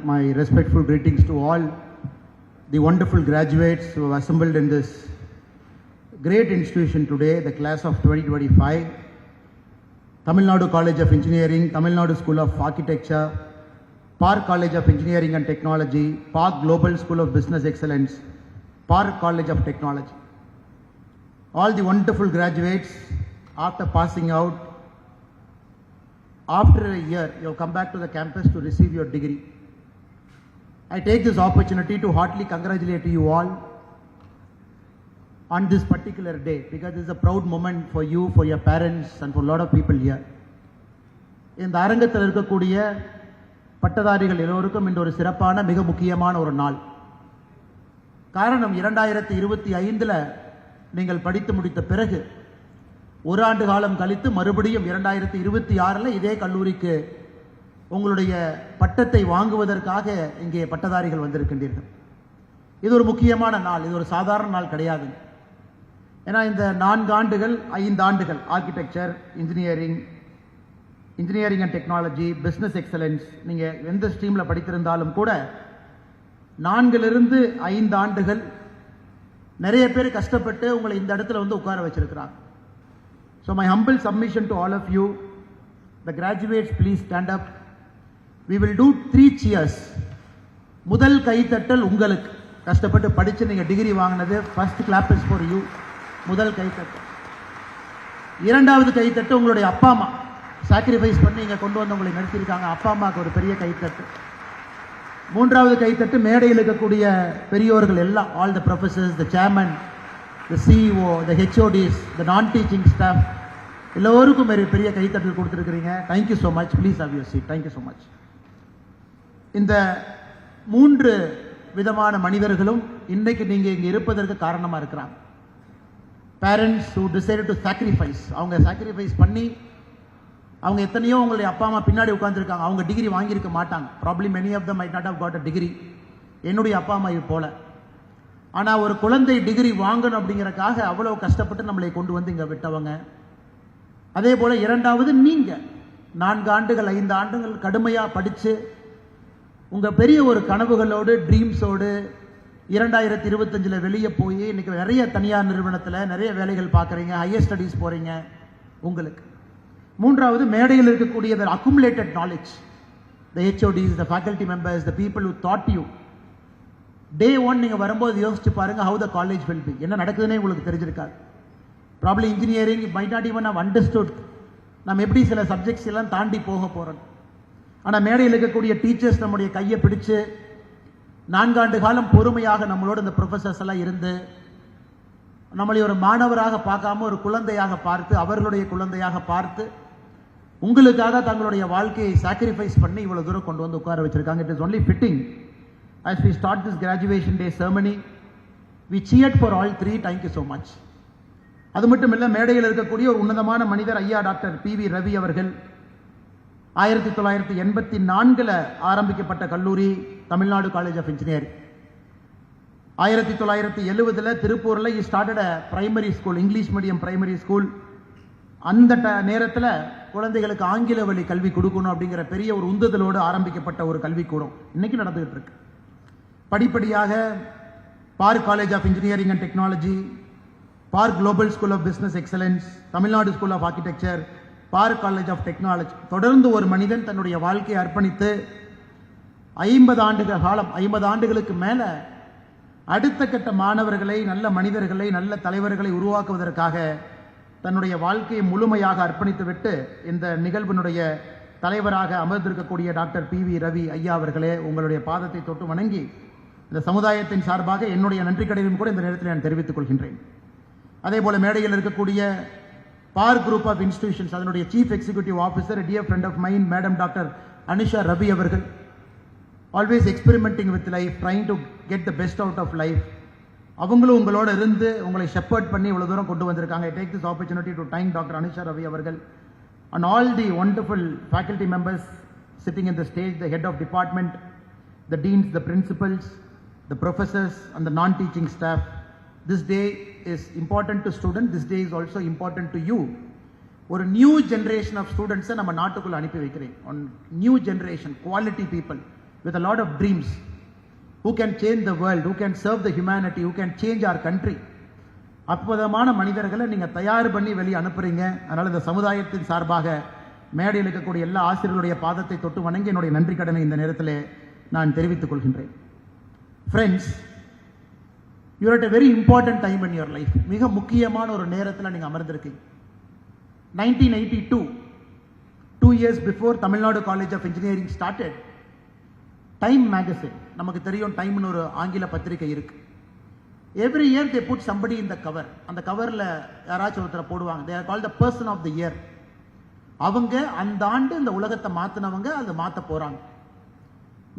my respectful greetings to all the wonderful graduates who have assembled in this great institution today, the class of 2025, Tamil Nadu College of Engineering, Tamil Nadu School of Architecture, Park College of Engineering and Technology, Park Global School of Business Excellence, Park College of Technology. All the wonderful graduates, after passing out, after a year, you have come back to the campus to receive your degree. I take this opportunity to heartily congratulate you all on this particular day, because this is a proud moment for you, for your parents and for a lot of people here. இந்த அரங்கத்தில் இருக்கக்கூடிய பட்டதாரிகள் எல்லோருக்கும் இந்த ஒரு சிறப்பான மிக முக்கியமான ஒரு நாள். காரணம் 2025ல் நீங்கள் படித்து முடித்த பிறகு ஒரு ஆண்டு காலம் கழித்து மறுபடியும் 2026ல் இதே கல்லூரிக்கு உங்களுடைய பட்டத்தை வாங்குவதற்காக இங்கே பட்டதாரிகள் வந்திருக்கின்றீர்கள். இது ஒரு முக்கியமான நாள், இது ஒரு சாதாரண நாள் கிடையாது. ஏன்னா இந்த 4 ஆண்டுகள் 5 ஆண்டுகள் architecture, engineering and technology, business excellence, நீங்கள் எந்த ஸ்ட்ரீமில் படித்திருந்தாலும் கூட 4லிருந்து 5 ஆண்டுகள் நிறைய பேர் கஷ்டப்பட்டு உங்களை இந்த இடத்துல வந்து உட்கார வச்சிருக்கிறாங்க. So my humble submission to all of you, the graduates, please stand up. We will do 3 cheers. முதல் கைத்தட்டல் உங்களுக்கு, கஷ்டப்பட்டு படித்து நீங்கள் டிகிரி வாங்கினது. First clap is for you. முதல் கைத்தட்டு. இரண்டாவது கைத்தட்டு உங்களுடைய அப்பா அம்மா சாக்ரிஃபைஸ் பண்ணி இங்கே கொண்டு வந்து உங்களை நடத்தியிருக்காங்க. அப்பா அம்மாவுக்கு ஒரு பெரிய கைத்தட்டு. மூன்றாவது கைத்தட்டு மேடையில் இருக்கக்கூடிய பெரியோர்கள் எல்லாம், all the professors, the chairman, the CEO, the HODs, the non teaching staff, எல்லோருக்கும் பெரிய கைத்தட்டல் கொடுத்துருக்கிறீங்க. Thank you so much. Please have your seat. Thank you so much. இந்த 3 விதமான மனிதர்களும் இன்னைக்கு நீங்கள் இங்கே இருப்பதற்கு காரணமாக இருக்கிறாங்க. Parents who decided to sacrifice, அவங்க சாக்ரிஃபைஸ் பண்ணி அவங்க எத்தனையோ உங்களுடைய அப்பா அம்மா பின்னாடி உட்காந்துருக்காங்க. அவங்க டிகிரி வாங்கியிருக்க மாட்டாங்க. Problem many of them might not have got a degree. என்னுடைய அப்பா அம்மா இது போல. ஆனால் ஒரு குழந்தை டிகிரி வாங்கணும் அப்படிங்கிறக்காக அவ்வளோ கஷ்டப்பட்டு நம்மளை கொண்டு வந்து இங்கே விட்டவங்க. அதே போல் இரண்டாவது நீங்கள் 4 ஆண்டுகள் 5 ஆண்டுகள் கடுமையாக படித்து உங்கள் பெரிய ஒரு கனவுகளோடு, ட்ரீம்ஸோடு 2025ல் வெளியே போய் இன்றைக்கி நிறைய தனியார் நிறுவனத்தில் நிறைய வேலைகள் பார்க்குறீங்க, ஹையர் ஸ்டடீஸ் போகிறீங்க. உங்களுக்கு மூன்றாவது மேடையில் இருக்கக்கூடிய the accumulated knowledge, the HODs, the faculty members, the people who taught you. Day 1 நீங்கள் வரும்போது யோசிச்சு பாருங்கள், how the college will be, என்ன நடக்குதுன்னே உங்களுக்கு தெரிஞ்சிருக்காது. Problem engineering might not even have understood நம்ம எப்படி சில சப்ஜெக்ட்ஸ் எல்லாம் தாண்டி போக போகிறோம். ஆனால் மேடையில் இருக்கக்கூடிய டீச்சர்ஸ் நம்முடைய கையை பிடிச்சு 4 ஆண்டு காலம் பொறுமையாக நம்மளோட இந்த ப்ரொஃபஸர்ஸ் எல்லாம் இருந்து நம்மளை ஒரு மாணவராக பார்க்காம ஒரு குழந்தையாக பார்த்து, அவர்களுடைய குழந்தையாக பார்த்து உங்களுக்காக தங்களுடைய வாழ்க்கையை சாக்ரிஃபைஸ் பண்ணி இவ்வளோ தூரம் கொண்டு வந்து உட்கார வச்சிருக்காங்க. It is only fitting as we start this graduation day ceremony, we cheered for all 3. Thank you so much. அது மட்டும் இல்லை, மேடையில் இருக்கக்கூடிய ஒரு உன்னதமான மனிதர் ஐயா டாக்டர் PV ரவி அவர்கள் 1984ல் ஆரம்பிக்கப்பட்ட கல்லூரி தமிழ்நாடு காலேஜ் ஆஃப் இன்ஜினியரிங். 1970ல் திருப்பூரில் he started a primary school, English medium primary school. அந்த நேரத்தில் குழந்தைகளுக்கு ஆங்கில வழி கல்வி கொடுக்கணும் அப்படிங்கிற பெரிய ஒரு உந்துதலோடு ஆரம்பிக்கப்பட்ட ஒரு கல்விக்கூடம் இன்னைக்கு நடந்துகிட்டு இருக்கு. படிப்படியாக Park college of engineering and technology, Park global school of business excellence, Tamil Nadu school of architecture, Park college of technology, தொடர்ந்து ஒரு மனிதன் தன்னுடைய வாழ்க்கையை அர்ப்பணித்து 50 ஆண்டுகளுக்கு மேலே அடுத்த கட்ட மாணவர்களை, நல்ல மனிதர்களை, நல்ல தலைவர்களை உருவாக்குவதற்காக தன்னுடைய வாழ்க்கையை முழுமையாக அர்ப்பணித்துவிட்டு இந்த நிகழ்வினுடைய தலைவராக அமர்ந்திருக்கக்கூடிய டாக்டர் PV ரவி ஐயா அவர்களே, உங்களுடைய பாதத்தை தொட்டு வணங்கி இந்த சமுதாயத்தின் சார்பாக என்னுடைய நன்றி கடிதம் கூட இந்த நேரத்தில் நான் தெரிவித்துக் கொள்கின்றேன். அதே போல மேடையில் இருக்கக்கூடிய பார்க் குரூப் ஆஃப் இன்ஸ்டிடியூஷன்ஸ், அதனுடைய chief executive officer, dear friend of mind madam doctor Anisha Ravi அவர்கள், always experimenting with life, trying to get the best out of life. அவங்களும் உங்களோட இருந்து உங்களை ஷெப்பர்ட் பண்ணி இவ்வளோ தூரம் கொண்டு வந்திருக்காங்க. I take this opportunity to thank doctor Anisha Ravi அவர்கள் and all the wonderful faculty members sitting in the stage, the head of department, the deans, the principals, the professors and the non-teaching staff. This day is important to students. This day is also important to you. ஒரு new generation of ஸ்டூடெண்ட்ஸை நம்ம நாட்டுக்குள்ள அனுப்பி வைக்கிறேன். One new generation, quality people with a lot of dreams, who can change the world, who can serve the humanity, who can change our country. அற்புதமான மனிதர்களை நீங்கள் தயார் பண்ணி வெளியே அனுப்புறீங்க. அதனால் இந்த சமுதாயத்தின் சார்பாக மேடையில் இருக்கக்கூடிய எல்லா ஆசிரியர்களுடைய பாதத்தை தொட்டு வணங்கி என்னுடைய நன்றி கடனை இந்த நேரத்தில் நான் தெரிவித்துக் கொள்கின்றேன். Friends, you are at a very important time in your life. மிக முக்கியமான ஒரு நேரத்தில் நீங்கள் அமர்ந்திருக்கீங்க. 1982, 2 years before Tamil Nadu College of Engineering started, Time magazine, நமக்கு தெரியும் டைம்னு ஒரு ஆங்கில பத்திரிகை இருக்கு. Every year they put somebody in the cover. அந்த கவரில் யாராச்சும் ஒருத்தரை போடுவாங்க. They are called the person of the year. அவங்க அந்த ஆண்டு இந்த உலகத்தை மாற்றினவங்க, அதை மாற்ற போகிறாங்க.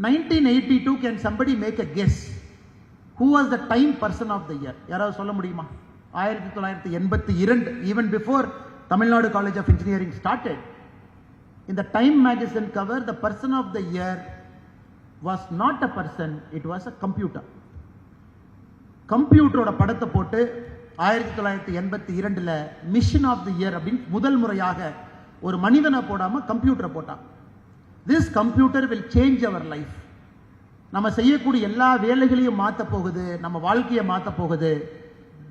1982, can somebody make a guess who was the Time person of the year? யாராவது சொல்ல முடியுமா? 1982, even before Tamil Nadu college of engineering started, in the Time magazine cover, the person of the year was not a person, it was a computer. கம்ப்யூட்டரோட படத்தை போட்டு 1982 mission of the year அப்படின்னு முதல் முறையாக ஒரு மனிதனை போடாம கம்ப்யூட்டரை போட்டான். This computer will change our life. நம்ம செய்யக்கூடிய எல்லா வேலைகளையும் மாற்ற போகுது, நம்ம வாழ்க்கையை மாற்ற போகுது,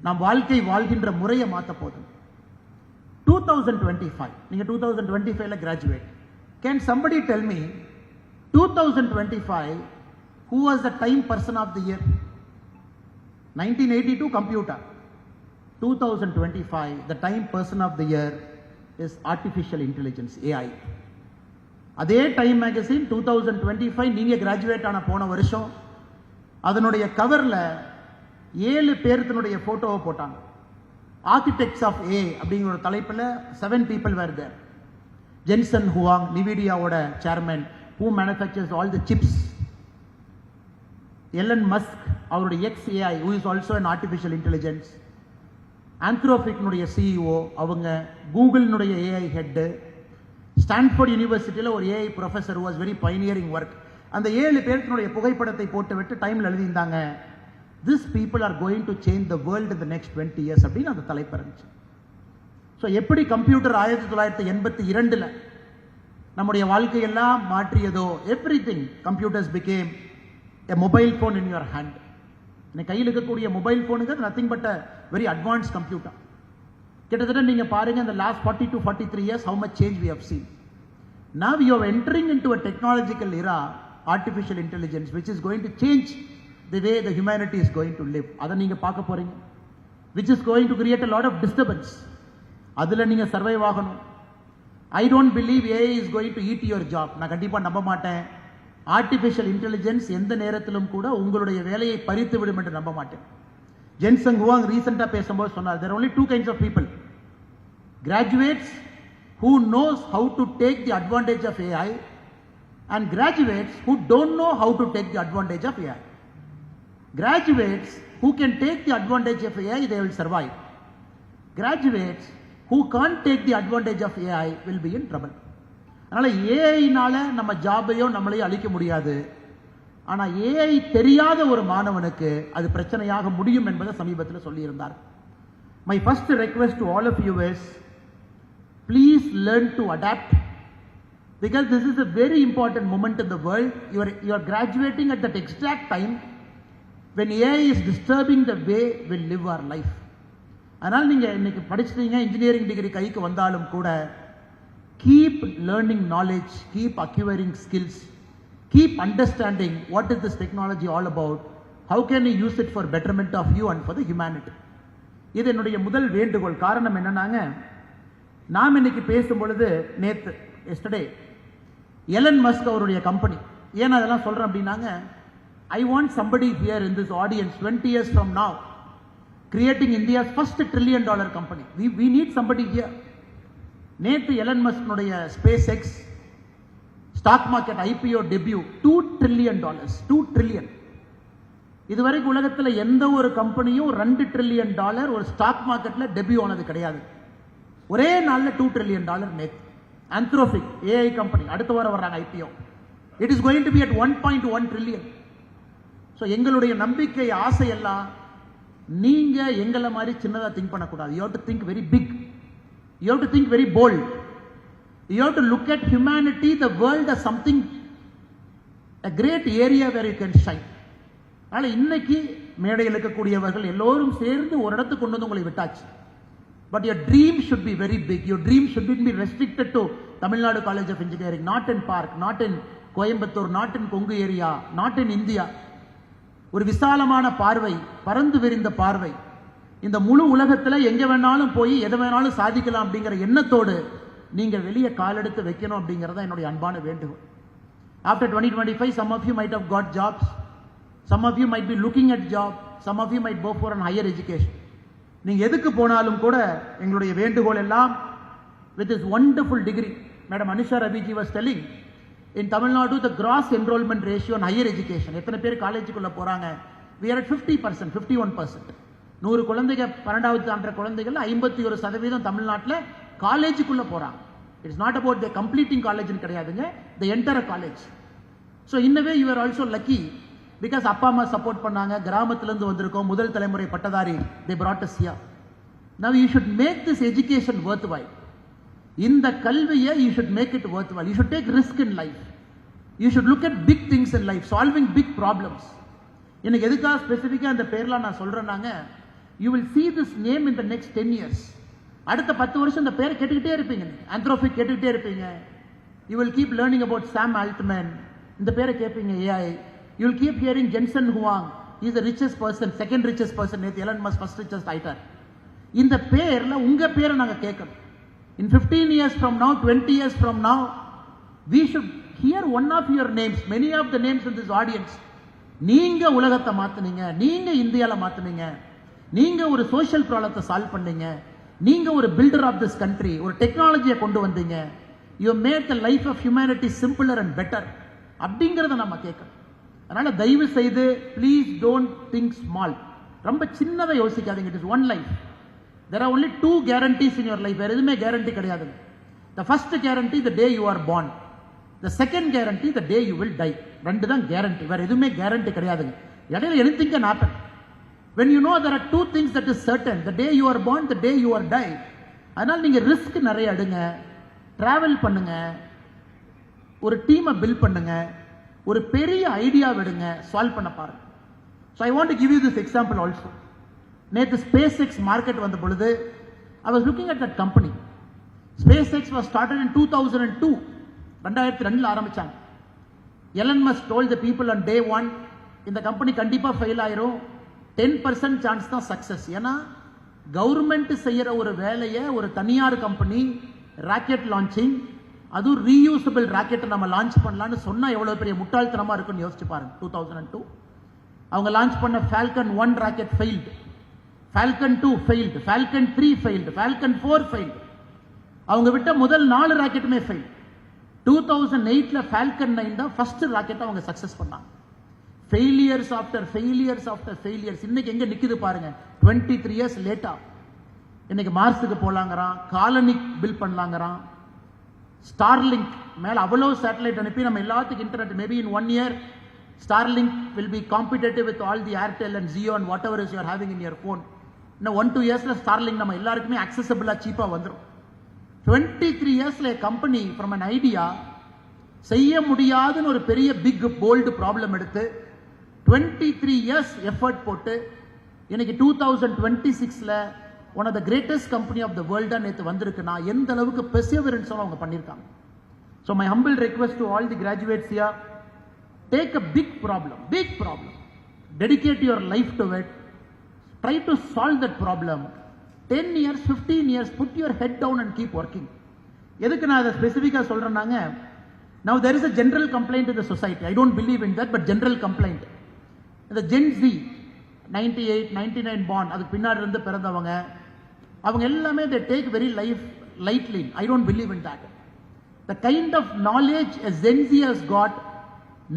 நம் வாழ்க்கை வாழ்கின்ற முறையை மாற்ற போகுது. 2025, நீங்க 2025 graduate. Can somebody tell me 2025 who was the time person of the year? 1982 computer. 2025 the time person of the year is artificial intelligence, AI. அதே டைம் மேகசின் 2025 நீங்க கிராஜுவேட் ஆன போன வருஷம் அதனுடைய கவர்ல 7 பேருடைய போட்டோவை போட்டாங்க. ஆர்கிடெக்ட்ஸ் ஆஃப் ஏ அப்படிங்கிற ஒரு தலைப்பில் 7 people were there. Jensen Huang, நிவிடியாவோட chairman, who manufactures all the chips. Elon Musk, அவருடைய XAI, who is also an artificial intelligence. ஆந்த்ரோபிக்னுடைய CEO அவங்க, கூகுள்னுடைய AI ஹெட், ஸ்டான்ஃபோர்ட் யூனிவர்சிட்டியில் ஒரு AI professor, was very pioneering work. அந்த 7 பேருடைய புகைப்படத்தை போட்டு விட்டு டைம்ல எழுதியிருந்தாங்க, this people are going to change the world in the next 20 years அப்படின்னு அந்த தலைப்பு இருந்துச்சு. ஸோ எப்படி கம்ப்யூட்டர் 1982 நம்முடைய வாழ்க்கையெல்லாம் மாற்றியதோ, everything computers became a mobile phone in your hand. இன்னைக்கு கையில் இருக்கக்கூடிய மொபைல் ஃபோனுங்கிறது nothing but a very advance computer. கிட்டத்தட்ட நீங்க பாருங்க, இந்த last 40 to 43 years how much change we have seen. Now we are entering into a technological era, artificial intelligence, which is going to change the way the humanity is going to live. அதை நீங்க பார்க்க போறீங்க, which is going to create a lot of disturbance. அதுல நீங்க survive ஆகணும். I don't believe AI is going to eat your job. நான் கண்டிப்பா நம்ப மாட்டேன். ஆர்டிஃபிஷியல் இன்டெலிஜென்ஸ் எந்த நேரத்திலும் கூட உங்களுடைய வேலையை பறித்து விடும் என்று நம்ப மாட்டேன். ஜென்சன் ஹுவாங் ரீசெண்டா பேசும்போது சொன்னார், there are only 2 kinds of people. Graduates who knows how to take the advantage of AI and graduates who don't know how to take the advantage of AI. Graduates who can take the advantage of AI, they will survive. Graduates who can't take the advantage of AI will be in trouble. அதனால ஏஐனால நம்ம ஜாபையோ நம்மளையோ அழிக்க முடியாது. ஆனா AI தெரியாத ஒரு மாணவனுக்கு அது பிரச்சனையாக முடியும் என்பதை சமீபத்தில் சொல்லியிருந்தார். My first request to all of you is, please learn to adapt, because this is a very important moment in the world. You are graduating at that exact time when AI is disturbing the way we live our life. அதனால் நீங்கள் இன்னைக்கு படிச்சிட்டீங்க, engineering degree கைக்கு வந்தாலும் கூட, keep learning knowledge, keep acquiring skills, keep understanding what is this technology all about, how can you use it for betterment of you and for the humanity. இது என்னுடைய முதல் வேண்டுகோள். காரணம் என்னன்னாங்க, நாம் இன்னைக்கு பேசும் பொழுது நேற்று எஸ்டர்டே எலன் மஸ்க் அவருடைய கம்பெனி, ஏன் அதெல்லாம் சொல்கிறேன் அப்படின்னாங்க, I want somebody here in this audience 20 years from now creating India's first $1 trillion company. We need somebody here. நேற்று எலன் மஸ்க்னுடைய SpaceX stock market IPO debut $2 trillion. 2 trillion. இதுவரைக்கும் உலகத்தில் எந்த ஒரு கம்பெனியும் $2 trillion ஒரு ஸ்டாக் மார்க்கெட்ல டெபியூ ஆனது கிடையாது. ஒரே நாள்ல $2 trillion நேற்று. ஆந்த்ரோபிக் AI கம்பெனி அடுத்த வாரம் வர்றாங்க IPO. It is going to be at 1.1 trillion. So எங்களுடைய நம்பிக்கை, ஆசை எல்லாம் நீங்க எங்களை மாதிரி சின்னதா திங்க் பண்ணக்கூடாது. You have to think very big. You have to think very bold. You have to look at humanity, the world as something a great area where you can shine. அதனால் இன்னைக்கு மேடையில் இருக்கக்கூடியவர்கள் எல்லோரும் சேர்ந்து ஒரு இடத்துக்கு கொண்டு வந்து உங்களை விட்டாச்சு. But your dream should be very big. Your dream shouldn't be restricted to Tamil Nadu College of Engineering, not in Park, not in Coimbatore, not in Kongu area, not in India. ஒரு விசாலமான பார்வை, பறந்து விரிந்த பார்வை, இந்த முழு உலகத்தில் எங்க வேணாலும் போய் எதை வேணாலும் சாதிக்கலாம் அப்படிங்கிற எண்ணத்தோடு நீங்கள் வெளியே காலெடுத்து வைக்கணும் அப்படிங்கிறத என்னுடைய அன்பான வேண்டுகோள். After 2025, some of you might have got jobs, some of you might be looking at job, some of you might go for an higher education. நீங்க எதுக்கு போனாலும் கூட எங்களுடைய வேண்டுகோள் எல்லாம் with this wonderful degree. Madam Anisha Rabiji was telling, in Tamil Nadu the gross enrollment ratio on higher education, எத்தனை பேர் காலேஜுக்குள்ள போறாங்க, we are at 50%, 51%. 100 குழந்தைகள் 12வது தாண்ட குழந்தைகள் 51% தமிழ்நாட்டில் காலேஜுக்குள்ள போறாங்க. It's not about the completing காலேஜ்னு கிடையாதுங்க, தி என்டர் காலேஜ். ஸோ இன்னவே you are also lucky because அப்பா அம்மா சப்போர்ட் பண்ணாங்க, கிராமத்திலேருந்து வந்திருக்கோம், முதல் தலைமுறை பட்டதாரி, தே brought us here. Now you should make this education worthwhile. இந்த கல்வியை you should make it worthwhile. You should take risk in life. You should look at big things in life, solving big problems. எனக்கு எதுக்காக ஸ்பெசிஃபிக்காக அந்த பேர்லாம் நான் சொல்கிறேன்னாங்க, you will see this name in the next 10 years. அடுத்த 10 வருஷம் இந்த பேரை கேட்டுக்கிட்டே இருப்பீங்க, Anthropic கேட்டுக்கிட்டே இருப்பீங்க. You will keep learning about Sam Altman, இந்த பேரை கேட்பீங்க, AI. You will keep hearing Jensen Huang, he is the richest person, second richest person, நேற்று Elon Musk first richest ஆயிட்டார். இந்த பேரில் உங்கள் பேரை நாங்கள் கேட்கணும். In 15 years from now, 20 years from now, we should hear one of your names, many of the names in this audience. நீங்க உலகத்தை மாத்துனீங்க, நீங்க இந்தியாவில் மாத்துனீங்க, நீங்க ஒரு சோஷியல் ப்ராப்ளத்தை சால்வ் பண்ணீங்க, நீங்க ஒரு பில்டர் ஆஃப் திஸ் கண்ட்ரி, ஒரு டெக்னாலஜியை கொண்டு வந்தீங்க, you made the life of humanity simpler and better அப்படிங்கிறத நம்ம கேட்கணும். அதனால தயவு செய்து ப்ளீஸ் டோன்ட் திங்க் ஸ்மால், ரொம்ப சின்னதை யோசிக்காதீங்க. It is one life. There are only 2 guarantees in your life. வேற எதுவுமே கேரண்டி கிடையாது. The first guarantee, the day you are born. The second guarantee, the day you will die. ரெண்டு தான் guarantee, வேற எதுவுமே guarantee கிடையாதுங்க. இடையில anything can happen. When you know there are 2 things that is certain, the day you are born, the day you are die. அதனால நீங்க risk நிறைய எடுங்க, டிராவல் பண்ணுங்க, ஒரு டீமை பில்ட் பண்ணுங்க, ஒரு பெரிய ஐடியா விடுங்க, சால்வ் பண்ண பாருங்க. So I want to give you this example also. நேற்று SpaceX மார்க்கெட் வந்த பொழுது I was looking at that company. SpaceX was started in 2002. 2002 ஆரம்பிச்சாங்க. Elon Musk told the people on day 1, இந்த கம்பெனி கண்டிப்பா fail ஆயிரும், 10% chance தான் success. ஏன்னா government செய்யற ஒரு வேலையை ஒரு தனியார் கம்பெனி ராக்கெட் லான்ச்சிங், அதுவும் ரீயூசபிள் ராக்கெட்டை நம்ம லான்ச் பண்ணலான்னு சொன்னா எவ்வளவு பெரிய முட்டாள்தனமா இருக்குன்னு யோசிச்சு பாருங்க. 2002 அவங்க லான்ச் பண்ண Falcon 1 rocket failed, Falcon 2 failed, Falcon 3 failed, Falcon 4 failed. அவங்க விட்ட முதல் 4 ராக்கெட்டுமே ஃபெயில். 2008ல Falcon 9 தான் ஃபர்ஸ்ட் ராக்கெட் அவங்க சக்சஸ் பண்ணாங்க. Failures after failures after failures. இன்னைக்கு எங்க நிக்குது பாருங்க, 23 இயர்ஸ் லேட்டா. இன்னைக்கு மார்ஸுக்கு போலாங்கிறான், காலனி பில்ட் பண்ணலாங்கிறான், ஸ்டார்லிங்க் மேல அவ்வளவு சேட்டலைட் அனுப்பி நம்ம எல்லாத்துக்கும் internet. Maybe in 1 year Starlink will be competitive with all the Airtel and Jio and whatever is you are having in your phone. இன்னும் 1-2 yearsல Starlink நம்ம எல்லாருக்குமே accessible சீப்பா வந்துடும். 23 yearsல கம்பெனி from an idea செய்ய முடியாதுன்னு ஒரு பெரிய பிக் போல்டு ப்ராப்ளம் எடுத்து 23 years எஃபர்ட் போட்டு இன்னைக்கு 2026ல one of the greatest company of the வேர்ல்டா நேற்று வந்திருக்குன்னா எந்த அளவுக்கு பெர்சிவரன்ஸ் அவங்க பண்ணியிருக்காங்க. So my humble request to all the graduates here, take a big problem, dedicate your life to it, try to solve that problem. 10 years, 15 years, put your head down and keep working. எதுக்கு நான் அதை ஸ்பெசிஃபிக்காக சொல்கிறேன்னாங்க, now there is a general complaint in the society. I don't believe in that, but general complaint. இந்த Gen Z 98, 99 born, அதுக்கு பின்னாடி இருந்து பிறந்தவங்க, அவங்க எல்லாமே they take very lightly. I don't believe in that. The kind of knowledge a Gen Z has got,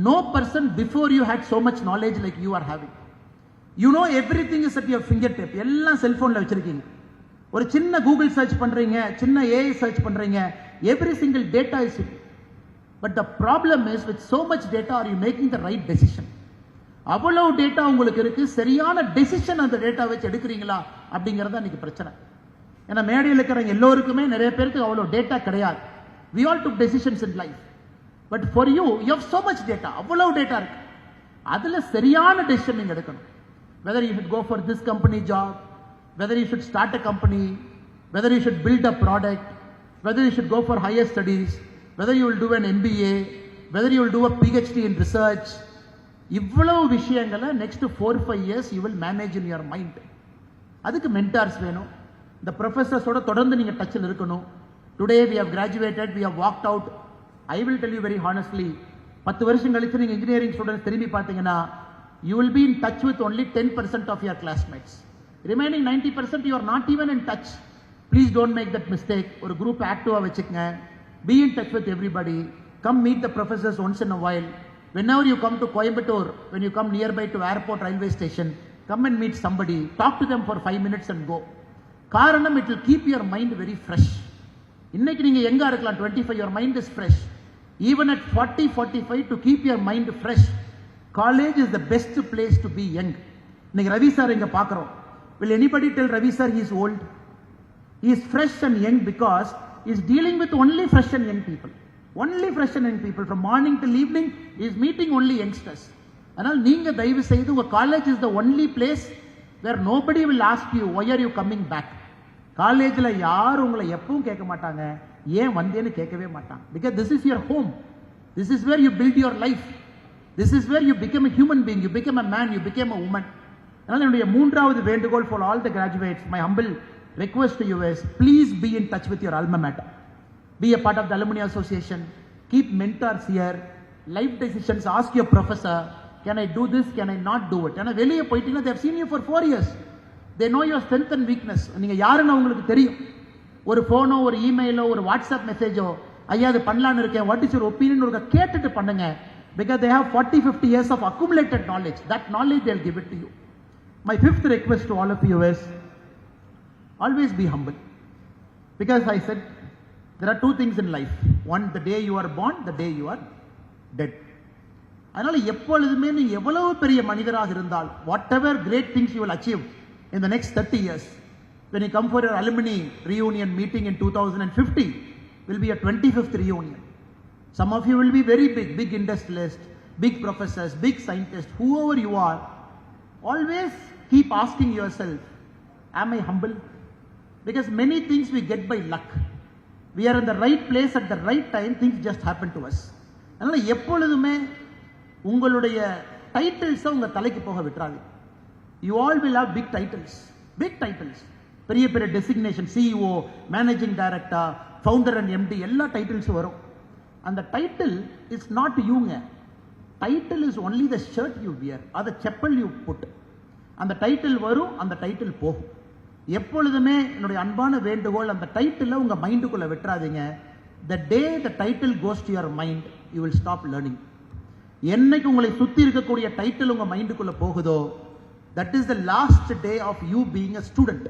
no person before you had so much knowledge like you are having. You know everything is at your fingertip. எல்லாம் செல்போன்ல வச்சிருக்கீங்க. ஒரு சின்ன Google search பண்றீங்க, சின்ன AI search பண்றீங்க, every single data is it. But the problem is with so much data, are you making the right decision? அவ்வளவு data உங்களுக்கு இருக்கு, சரியான டெசிஷன் அந்த டேட்டா வச்சு எடுக்கிறீங்களா அப்படிங்கறத இன்னைக்கு பிரச்சனை. ஏன்னா மேடையில் இருக்கிறவங்க எல்லோருக்குமே நிறைய பேருக்கு அவ்வளவு டேட்டா கிடையாது. We all took decisions in life. But for you you have so much data, அவ்வளவு டேட்டா இருக்கு. அதுல சரியான டெசிஷன் நீங்க எடுக்கணும். whether you should go for this company job, whether you should start a company, whether you should build a product, whether you should go for higher studies, whether you will do an MBA, whether you will do a PhD in research. இவ்வளவு விஷயங்களை next 4-5 years you will manage in your mind. அதுக்கு mentors வேணும். இந்த professors-ஓட தொடர்ந்து நீங்க டச்சில் இருக்கணும். Today we have graduated, we have walked out. I will tell you very honestly, 10 வருஷம் கழிச்சு நீங்க இன்ஜினியரிங் ஸ்டூடெண்ட்ஸ் திரும்பி பார்த்தீங்கன்னா you will be in touch with only 10% of your classmates. Remaining 90% you are not even in touch. Please don't make that mistake. ஒரு group active வச்சுக்கங்க. Be in touch with everybody. Come meet the professors once in a while. Whenever you come to Coimbatore, when you come nearby to airport railway station, come and meet somebody. Talk to them for 5 minutes and go. காரணம், it will keep your mind very fresh. இன்னைக்கு நீங்க எங்க இருக்கலாம் 25, your mind is fresh. Even at 40-45, to keep your mind fresh, college is the best place to be young. இன்னைக்கு Ravi sir இங்க பார்க்கிறோம். Will anybody tell Ravi sir he is old? He is fresh and young because he is dealing with only fresh and young people. Only fresh and young people. From morning till evening, he is meeting only youngsters. அதனால் நீங்க தயவு செய்து உங்க college is the only place where nobody will ask you why are you coming back. காலேஜில் யாரும் உங்களை எப்பவும் கேட்க மாட்டாங்க, ஏன் வந்தேன்னு கேட்கவே மாட்டாங்க. Because this is your home. This is where you build your life. This is where you become a human being, you become a man, you became a woman. அதனால் என்னுடைய மூன்றாவது வேண்டுகோள் for all the graduates, my humble request to you is please be in touch with your alma mater. Be a part of the alumni association. Keep mentors here. Life decisions, ask your professor, can I do this, can I not do it. ஏன்னா வெளியே போயிட்டீங்கன்னா they have seen you for 4 years. They know your strength and weakness. நீங்க யாருன்னு உங்களுக்கு தெரியும். ஒரு போனோ, ஒரு இமெயிலோ, ஒரு வாட்ஸ்அப் மெசேஜோ, ஐயா அது பண்ணலான்னு இருக்கேன், வாட் இஸ் யுவர் ஒப்பீனியன் ஒரு கேட்டுட்டு பண்ணுங்க. Because they have 40-50 years of accumulated knowledge. That knowledge they'll give it to you. My fifth request to all of you is always be humble. Because I said there are two things in life. One, the day you are born, the day you are dead. அதனால எப்பொழுதுமே நீ எவ்வளவு பெரிய மனிதராக இருந்தால், whatever great things you will achieve in the next 30 years, when you come for your alumni reunion meeting in 2050, will be a 25th reunion. Some of you will be very big industrialists, big professors, big scientists, whoever you are. Always keep asking yourself, am I humble? Because many things we get by luck. We are in the right place at the right time, things just happen to us. அதனால எப்பொழுதுமே உங்களுடைய டைட்டில்ஸை உங்க தலைக்கு போக விட்டுறாது. You all will have big titles. பெரிய பெரிய designation, CEO, managing director, founder and MD, எல்லா டைட்டில்ஸும் வரும். அந்த டைட்டில் இஸ் நாட் யூங்க. Title is only the shirt you wear, அதை செப்பல் யூ புட். அந்த டைட்டில் வரும், அந்த டைட்டில் போகும். எப்பொழுதுமே என்னுடைய அன்பான வேண்டுகோள், அந்த டைட்டில் உங்க மைண்டுக்குள்ள விட்டுறாதீங்க. The day the title goes to your mind, you will stop learning. என்னைக்கு உங்களை சுத்தி இருக்கக்கூடிய டைட்டில் உங்க மைண்டுக்குள்ள போகுதோ, that is the last day of you being a student.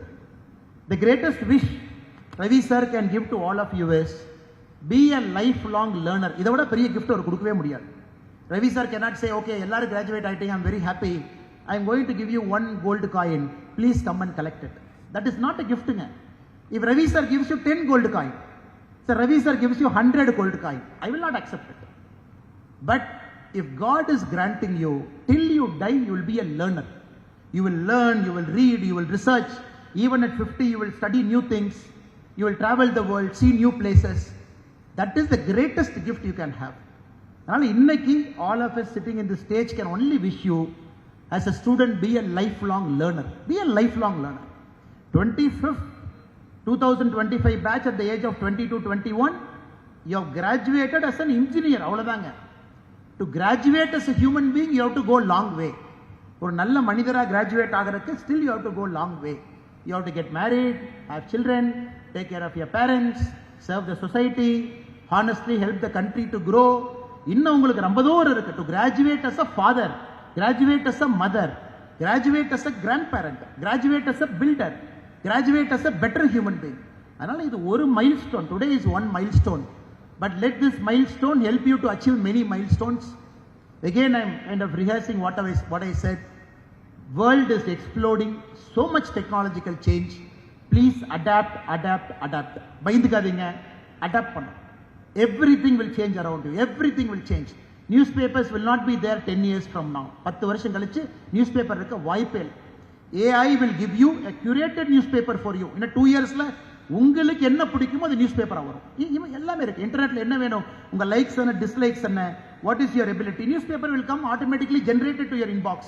The greatest wish Ravi sir can give to all of you is be a lifelong learner. இதை விட பெரிய gift அவர் கொடுக்கவே முடியாது. Ravi sir cannot say, okay, எல்லாரும் graduate ஆயிட்டீங்க, I'm very happy, I'm going to give you 1 gold coin, please come and collect it. That is not a gift. If Ravi sir gives you 10 gold coin, so Ravi sir gives you 100 gold coin, I will not accept it. But if God is granting you, till you die, you will be a learner. You will learn, you will read, you will research. Even at 50, you will study new things. You will travel the world, see new places. That is the greatest gift you can have. Now, innaki, all of us sitting in this stage can only wish you, as a student, be a lifelong learner. Be a lifelong learner. 25th, 2025 batch at the age of 22-21, you have graduated as an engineer. Avladanga. To graduate as a human being, you have to go long way. ஒரு நல்ல மனிதரா graduate ஆகிறதுக்கு still you have to go long way. You have to get married, have children, take care of your parents, serve the society, honestly help the country to grow. இன்னும் உங்களுக்கு ரொம்ப தூரம் இருக்கு. To graduate as a father, graduate as a mother, graduate as a grandparent, graduate as a builder, graduate as a better human being. அதனால இது ஒரு milestone. Today is one milestone. But let this milestone help you to achieve many milestones. Again, I am kind of rehearsing what I said. World is exploding, so much technological change. Please adapt. பயந்துக்காதீங்க, adapt பண்ணும். Everything will change around you. Everything will change. Newspapers will not be there 10 years from now. 10 வருஷம் கழிச்சு newspaper இருக்க வாய்ப்பே இல்லை. AI will give you a curated newspaper for you. In 2 yearsல உங்களுக்கு என்ன பிடிக்குமோ அது நியூஸ்பேப்பரா வரும். எல்லாமே இருக்கு. இன்டர்நெட்ல என்ன வேணும், உங்க லைக்ஸ் என்ன, டிஸ்லைக்ஸ் என்ன, what is your ability, newspaper will come automatically generated to your inbox.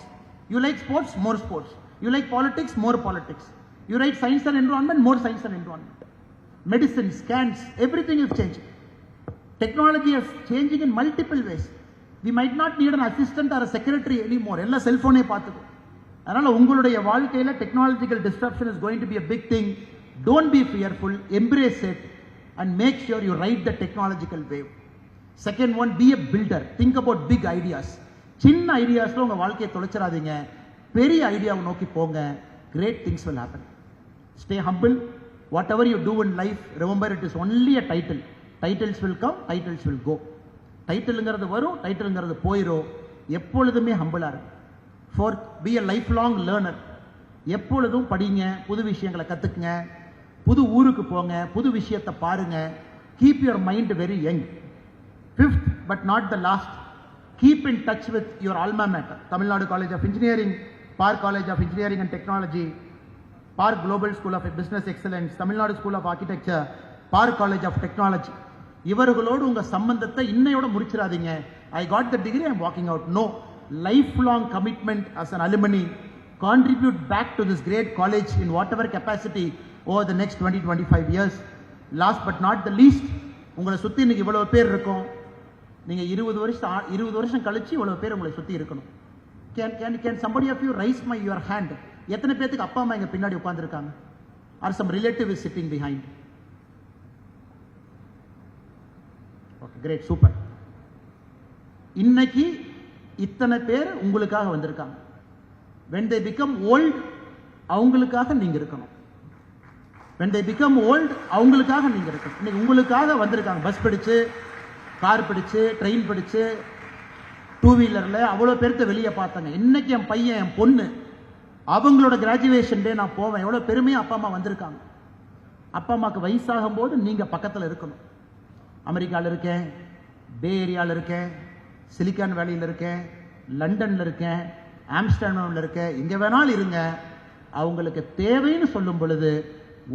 You like sports, more sports. You like politics, more politics. You like science and environment, more science and environment. Medicine, scans, everything is changing. Technology is changing in multiple ways. We might not need an assistant or a secretary anymore. எல்லா செல்போனே பார்த்துக்கும். அதனால உங்களுடைய வாழ்க்கையில technological disruption is going to be a big thing. Don't be fearful, embrace it and make sure you ride the technological wave. Second one, be a builder. Think about big ideas. சின்ன ஐடியாஸ்ல உங்க வாழ்க்கையை தொலைச்சிடாதீங்க. பெரிய ஐடியாவை நோக்கி போங்க. Great things will happen. Stay humble. Whatever you do in life, remember it is only a title. Titles will come, titles will go. டைட்டில்ங்கிறது வரும், டைட்டில்ங்கிறது போயிடும். எப்பொழுதுமே ஹம்பிளா இருக்கு. Fourth, be a lifelong learner. எப்பொழுதும் படிங்க, புது விஷயங்களை கத்துக்குங்க, புது ஊருக்கு போங்க, புது விஷயத்தை பாருங்க. Keep your mind very young. Fifth, but not the last, keep in touch with your alma mater. Tamil Nadu College of Engineering, Park College of Engineering and Technology, Park Global School of Business Excellence, Tamil Nadu School of Architecture, Park College of Technology. இவர்களோடு உங்க சம்பந்தத்தை இன்னையோட முடிச்சிடாதீங்க. I got the degree, I am walking out. No, lifelong commitment as an alumni. Contribute back to this great college in whatever capacity over the next 20-25 years. Last but not the least, உங்களை சுத்தி இன்னைக்கு இவ்வளவு பேர் இருக்கும். நீங்க 20 வருஷம் கழிச்சு இவ்வளவு பேர் உங்களை சுத்தி இருக்கணும். Can somebody of you raise your hand? எத்தனை பேருக்கு அப்பா அம்மா இங்க பின்னாடி உட்கார்ந்திருக்காங்க? Or some relative is sitting behind? Okay, great, super. இன்னைக்கு இத்தனை பேர் உங்களுக்காக வந்திருக்காங்க. When they become old, அவங்களுக்காக நீங்க இருக்கணும். When they become old, அவங்களுக்காக நீங்க இருக்கணும். இன்னைக்கு உங்களுக்காக வந்திருக்காங்க. பஸ் பிடிச்சு, கார் பிடிச்சு, ட்ரெயின் பிடிச்சு, டூ வீலர்ல அவ்வளவு பேர்த்த வெளியே பார்த்தாங்க. இன்னைக்கு என் பையன், என் பொண்ணு, அவங்களோட கிராஜுவேஷன் டே நான் போவேன். எவ்வளவு பெருமையா அப்பா அம்மா வந்திருக்காங்க. அப்பா அம்மாக்கு வயசாகும் போது நீங்க பக்கத்துல இருக்கணும். அமெரிக்காவில் இருக்கேன், பே ஏரியாவில் இருக்கேன், சிலிக்கான் வேலியில் இருக்கேன், லண்டன்ல இருக்கேன், ஆம்ஸ்டர்டாம்ல இருக்கேன், எங்க வேணாலும் இருங்க. அவங்களுக்கு தேவைன்னு சொல்லும் பொழுது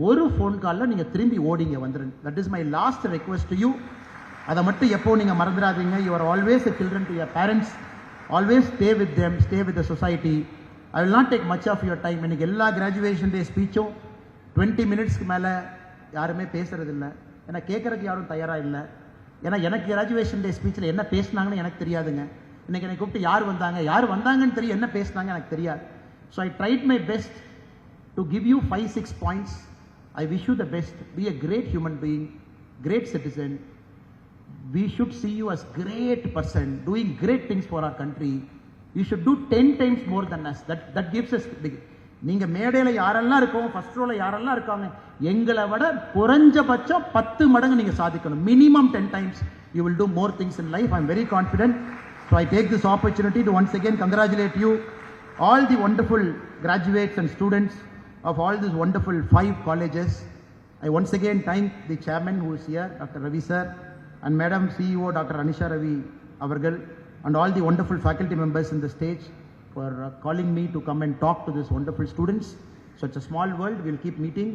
ஒரு ஃபோன் காலில் நீங்க திரும்பி ஓடிங்க வந்துருங்க. That is my last request to you. அதை மட்டும் எப்போ நீங்க மறந்துடாதீங்க. You are always a children to your parents. Always stay with them, stay with the society. I will not take much of your time. இன்னைக்கு எல்லா graduation டே ஸ்பீச்சும் 20 மினிட்ஸ்க்கு மேலே யாருமே பேசுறது இல்லை. ஏன்னா கேட்கறதுக்கு யாரும் தயாராக இல்லை. ஏன்னா எனக்கு கிராஜுவேஷன் டே ஸ்பீச்சில் என்ன பேசினாங்கன்னு எனக்கு தெரியாதுங்க. இன்னைக்கு என்னை கூப்பிட்டு யார் வந்தாங்கன்னு தெரியும், என்ன பேசினாங்க எனக்கு தெரியாது. So I tried my best to give you 5-6 points. I wish you the best. Be a great human being, great citizen. We should see you as great person doing great things for our country. You should do 10 times more than us. That gives us big. நீங்க மேடையில யாரெல்லாம் இருக்கோம், first ரோல யாரெல்லாம் இருக்காங்க, எங்களை விட குறைஞ்சபட்சம் 10 மடங்கு நீங்க சாதிக்கணும். Minimum 10 times you will do more things in life. I am very confident. So I take this opportunity to once again congratulate you, all the wonderful graduates and students of all these wonderful 5 colleges. I once again thank the chairman who is here, Dr. Ravi sir, and Madam CEO Dr. Anisha Ravi Avargal, and all the wonderful faculty members in the stage for calling me to come and talk to these wonderful students. So it's a small world. We'll keep meeting.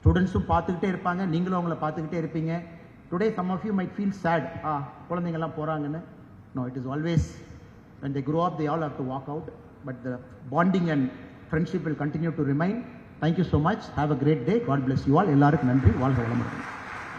Students பார்த்துக்கிட்டே இருப்பாங்க, நீங்களும் அவங்கள பார்த்துக்கிட்டே இருப்பீங்க. Today some of you might feel sad. குழந்தைங்க எல்லாம் போறாங்கன்னு. No, it is always when they grow up they all have to walk out, but the bonding and friendship will continue to remain. Thank you so much. Have a great day. God bless you all. எல்லாருக்கும் நன்றி. வாழ்க வளமுடன்.